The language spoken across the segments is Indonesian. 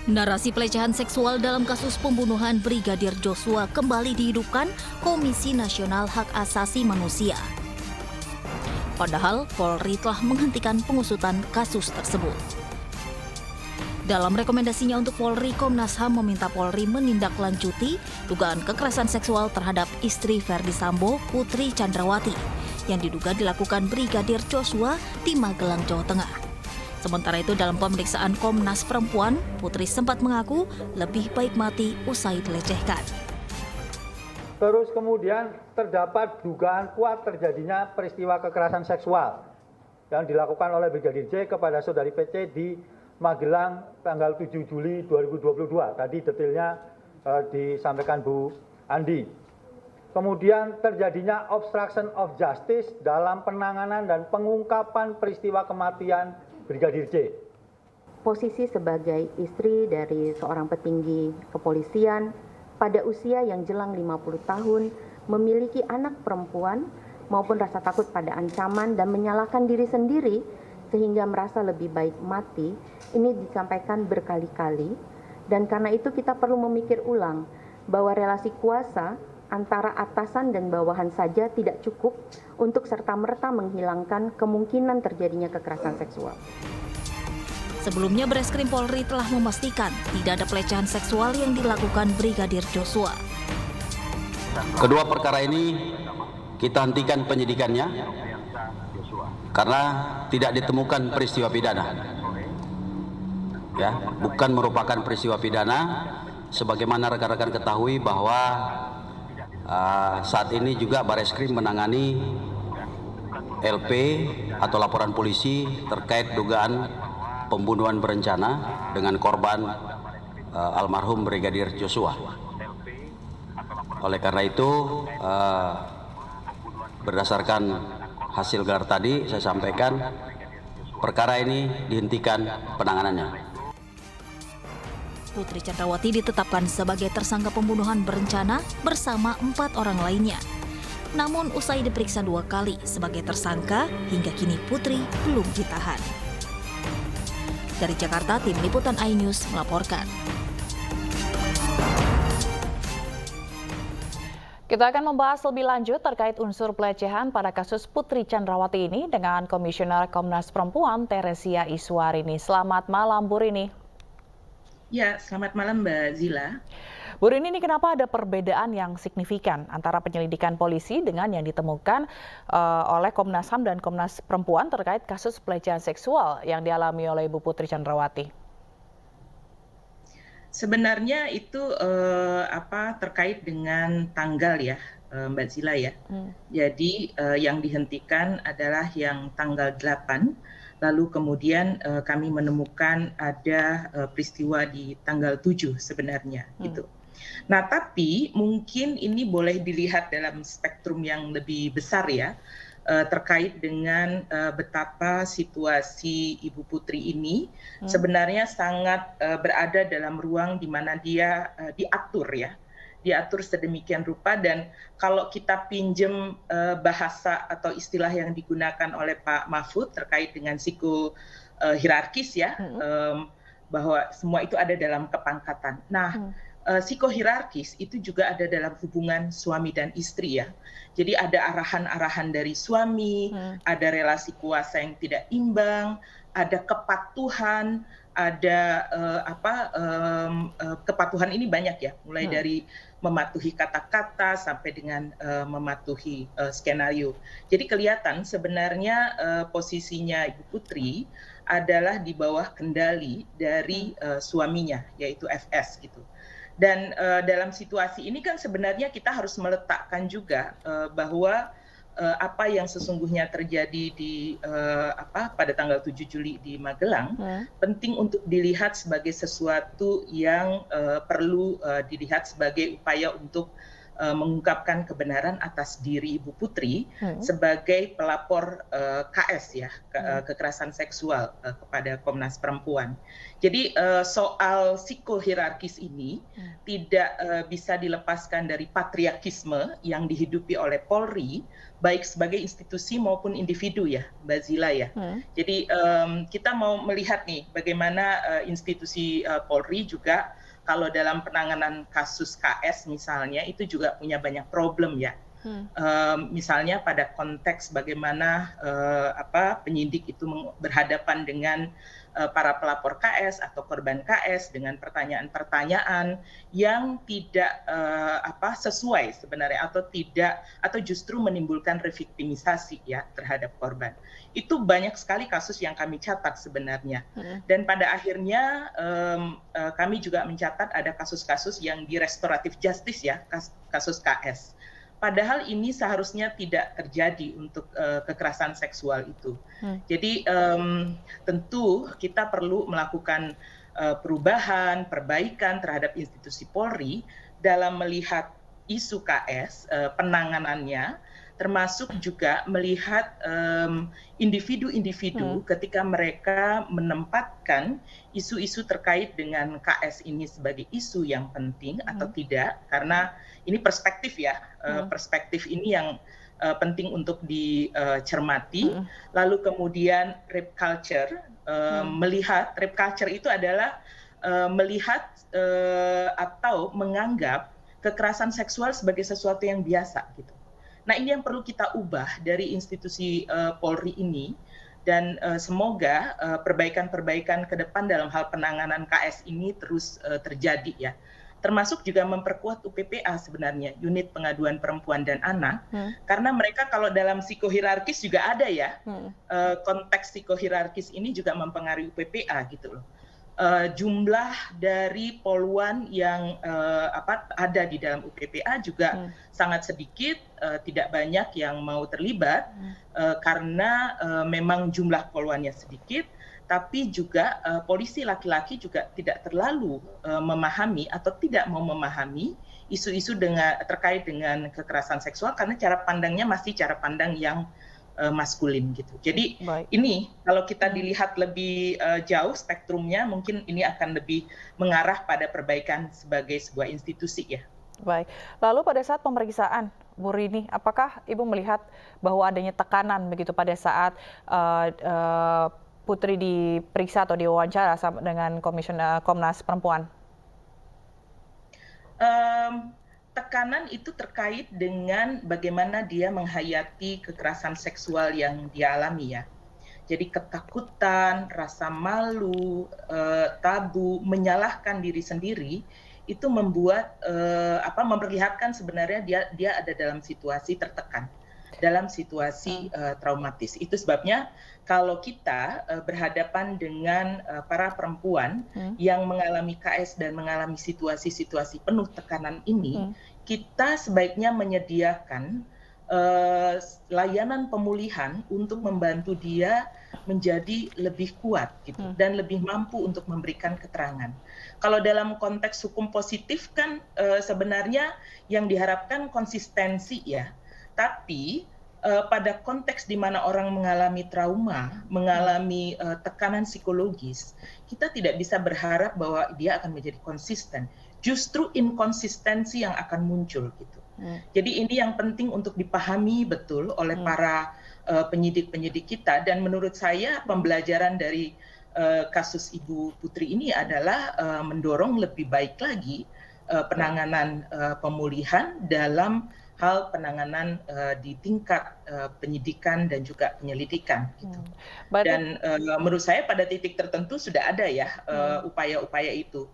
Narasi pelecehan seksual dalam kasus pembunuhan Brigadir Joshua kembali dihidupkan Komisi Nasional Hak Asasi Manusia. Padahal Polri telah menghentikan pengusutan kasus tersebut. Dalam rekomendasinya untuk Polri, Komnas HAM meminta Polri menindaklanjuti dugaan kekerasan seksual terhadap istri Verdi Sambo, Putri Chandrawati, yang diduga dilakukan Brigadir Joshua di Magelang, Jawa Tengah. Sementara itu dalam pemeriksaan Komnas Perempuan, Putri sempat mengaku lebih baik mati usai dilecehkan. Terus kemudian terdapat dugaan kuat terjadinya peristiwa kekerasan seksual yang dilakukan oleh Brigadir J kepada saudari PC di Magelang tanggal 7 Juli 2022. Tadi detailnya disampaikan Bu Andi. Kemudian terjadinya obstruction of justice dalam penanganan dan pengungkapan peristiwa kematian Brigadir J. Posisi sebagai istri dari seorang petinggi kepolisian pada usia yang jelang 50 tahun, memiliki anak perempuan maupun rasa takut pada ancaman dan menyalahkan diri sendiri sehingga merasa lebih baik mati, ini disampaikan berkali-kali, dan karena itu kita perlu memikir ulang bahwa relasi kuasa antara atasan dan bawahan saja tidak cukup untuk serta-merta menghilangkan kemungkinan terjadinya kekerasan seksual. Sebelumnya Bareskrim Polri telah memastikan tidak ada pelecehan seksual yang dilakukan Brigadir Joshua. Kedua perkara ini kita hentikan penyidikannya karena tidak ditemukan peristiwa pidana. Ya, bukan merupakan peristiwa pidana, sebagaimana rekan-rekan ketahui bahwa saat ini juga Bareskrim menangani LP atau laporan polisi terkait dugaan pembunuhan berencana dengan korban almarhum Brigadir Joshua. Oleh karena itu, berdasarkan hasil gelar tadi saya sampaikan perkara ini dihentikan penanganannya. Putri Chandrawati ditetapkan sebagai tersangka pembunuhan berencana bersama 4 orang lainnya. Namun usai diperiksa 2 kali sebagai tersangka, hingga kini Putri belum ditahan. Dari Jakarta, Tim Liputan iNews melaporkan. Kita akan membahas lebih lanjut terkait unsur pelecehan pada kasus Putri Chandrawati ini dengan Komisioner Komnas Perempuan Teresia Iswarini. Selamat malam, Bu Rini. Ya, selamat malam Mbak Zila. Bu Rini, ini kenapa ada perbedaan yang signifikan antara penyelidikan polisi dengan yang ditemukan oleh Komnas HAM dan Komnas Perempuan terkait kasus pelecehan seksual yang dialami oleh Ibu Putri Chandrawati? Sebenarnya itu terkait dengan tanggal ya, Mbak Zila ya. Jadi yang dihentikan adalah yang tanggal 8. Lalu kemudian kami menemukan ada peristiwa di tanggal 7 sebenarnya gitu. Nah, tapi mungkin ini boleh dilihat dalam spektrum yang lebih besar ya, terkait dengan betapa situasi Ibu Putri ini sebenarnya sangat berada dalam ruang di mana dia diatur sedemikian rupa, dan kalau kita pinjem bahasa atau istilah yang digunakan oleh Pak Mahfud terkait dengan psikohierarkis ya, bahwa semua itu ada dalam kepangkatan. Nah, psikohierarkis itu juga ada dalam hubungan suami dan istri ya. Jadi ada arahan-arahan dari suami, ada relasi kuasa yang tidak imbang, ada kepatuhan, ada kepatuhan ini banyak ya, mulai dari mematuhi kata-kata sampai dengan mematuhi skenario. Jadi kelihatan sebenarnya posisinya Ibu Putri adalah di bawah kendali dari suaminya, yaitu FS gitu. Dan dalam situasi ini kan sebenarnya kita harus meletakkan juga bahwa apa yang sesungguhnya terjadi di pada tanggal 7 Juli di Magelang penting untuk dilihat sebagai sesuatu yang perlu dilihat sebagai upaya untuk mengungkapkan kebenaran atas diri Ibu Putri sebagai pelapor KS ya, kekerasan seksual kepada Komnas Perempuan. Jadi soal psikohierarkis ini tidak bisa dilepaskan dari patriarkisme yang dihidupi oleh Polri, baik sebagai institusi maupun individu ya, Mbak Zila ya. Jadi kita mau melihat nih bagaimana institusi Polri juga kalau dalam penanganan kasus KS misalnya itu juga punya banyak problem ya. Misalnya pada konteks bagaimana penyidik itu berhadapan dengan para pelapor KS atau korban KS dengan pertanyaan-pertanyaan yang tidak sesuai sebenarnya atau justru menimbulkan reviktimisasi ya terhadap korban. Itu banyak sekali kasus yang kami catat sebenarnya. Dan pada akhirnya kami juga mencatat ada kasus-kasus yang di restoratif justice ya, kasus KS. Padahal ini seharusnya tidak terjadi untuk kekerasan seksual itu. Jadi tentu kita perlu melakukan perubahan, perbaikan terhadap institusi Polri dalam melihat isu KS, penanganannya, termasuk juga melihat individu-individu ketika mereka menempatkan isu-isu terkait dengan KS ini sebagai isu yang penting atau tidak, karena ini perspektif ya, perspektif ini yang penting untuk dicermati. Lalu kemudian rape culture, melihat rape culture itu adalah melihat atau menganggap kekerasan seksual sebagai sesuatu yang biasa gitu. Nah ini yang perlu kita ubah dari institusi Polri ini, dan semoga perbaikan-perbaikan ke depan dalam hal penanganan KS ini terus terjadi ya. Termasuk juga memperkuat UPPA sebenarnya, Unit Pengaduan Perempuan dan Anak, karena mereka kalau dalam psikohierarkis juga ada ya, konteks psikohierarkis ini juga mempengaruhi UPPA gitu loh. Jumlah dari poluan yang ada di dalam UPPA juga sangat sedikit, tidak banyak yang mau terlibat karena memang jumlah poluannya sedikit. Tapi juga polisi laki-laki juga tidak terlalu memahami atau tidak mau memahami isu-isu terkait dengan kekerasan seksual karena cara pandangnya masih cara pandang yang maskulin gitu. Jadi ini kalau kita dilihat lebih jauh spektrumnya, mungkin ini akan lebih mengarah pada perbaikan sebagai sebuah institusi ya. Baik. Lalu pada saat pemeriksaan, Bu Rini, apakah Ibu melihat bahwa adanya tekanan begitu pada saat Putri diperiksa atau diwawancara dengan Komnas Perempuan? Tekanan itu terkait dengan bagaimana dia menghayati kekerasan seksual yang dia alami ya. Jadi ketakutan, rasa malu, tabu, menyalahkan diri sendiri itu membuat memperlihatkan sebenarnya dia ada dalam situasi tertekan, dalam situasi traumatis. Itu sebabnya kalau kita berhadapan dengan para perempuan yang mengalami KS dan mengalami situasi-situasi penuh tekanan ini, kita sebaiknya menyediakan layanan pemulihan untuk membantu dia menjadi lebih kuat gitu, dan lebih mampu untuk memberikan keterangan. Kalau dalam konteks hukum positif kan sebenarnya yang diharapkan konsistensi ya, tapi pada konteks di mana orang mengalami trauma, mengalami tekanan psikologis, kita tidak bisa berharap bahwa dia akan menjadi konsisten. Justru inkonsistensi yang akan muncul gitu. Jadi ini yang penting untuk dipahami betul oleh para penyidik-penyidik kita, dan menurut saya pembelajaran dari kasus Ibu Putri ini adalah mendorong lebih baik lagi penanganan pemulihan dalam hal penanganan di tingkat penyidikan dan juga penyelidikan gitu. Dan menurut saya pada titik tertentu sudah ada ya upaya-upaya itu.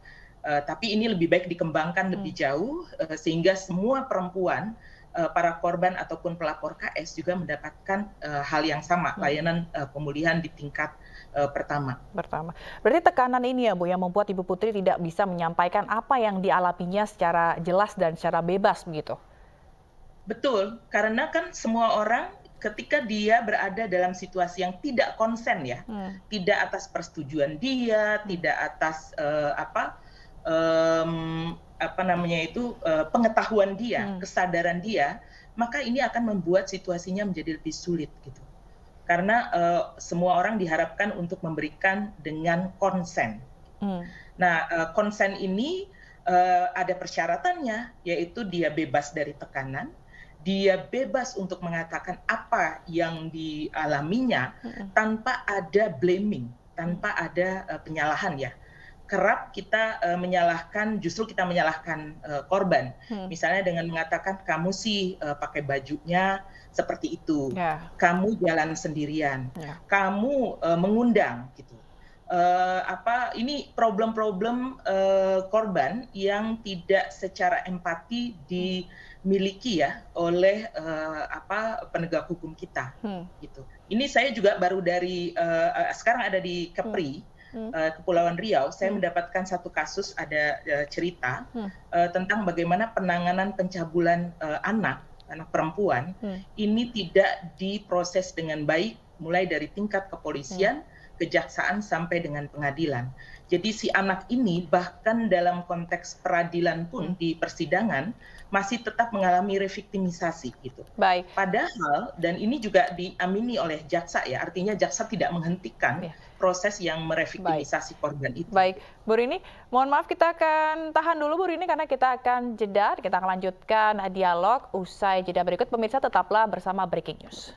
Tapi ini lebih baik dikembangkan lebih jauh sehingga semua perempuan, para korban ataupun pelapor KS juga mendapatkan hal yang sama, layanan pemulihan di tingkat pertama. Berarti tekanan ini ya Bu yang membuat Ibu Putri tidak bisa menyampaikan apa yang dialaminya secara jelas dan secara bebas begitu? Betul, karena kan semua orang ketika dia berada dalam situasi yang tidak konsen ya, tidak atas persetujuan dia, tidak atas pengetahuan dia, kesadaran dia, maka ini akan membuat situasinya menjadi lebih sulit gitu. Karena semua orang diharapkan untuk memberikan dengan konsen. Nah, konsen ini ada persyaratannya, yaitu dia bebas dari tekanan, dia bebas untuk mengatakan apa yang dialaminya tanpa ada blaming, tanpa ada penyalahan ya. Kerap kita justru kita menyalahkan korban. Misalnya dengan mengatakan kamu sih pakai bajunya seperti itu, kamu jalan sendirian, kamu mengundang gitu. Ini problem-problem korban yang tidak secara empati dimiliki ya oleh penegak hukum kita gitu. Ini saya juga baru dari sekarang ada di Kepri, Kepulauan Riau. Saya mendapatkan satu kasus, ada cerita tentang bagaimana penanganan pencabulan anak perempuan ini tidak diproses dengan baik, mulai dari tingkat kepolisian, kejaksaan sampai dengan pengadilan. Jadi si anak ini bahkan dalam konteks peradilan pun di persidangan masih tetap mengalami reviktimisasi gitu. Baik. Padahal, dan ini juga diamini oleh jaksa ya, artinya jaksa tidak menghentikan proses yang mereviktimisasi korban itu. Baik, Bu Rini, mohon maaf kita akan tahan dulu Bu Rini karena kita akan jeda, kita akan lanjutkan dialog usai jeda berikut. Pemirsa tetaplah bersama Breaking News.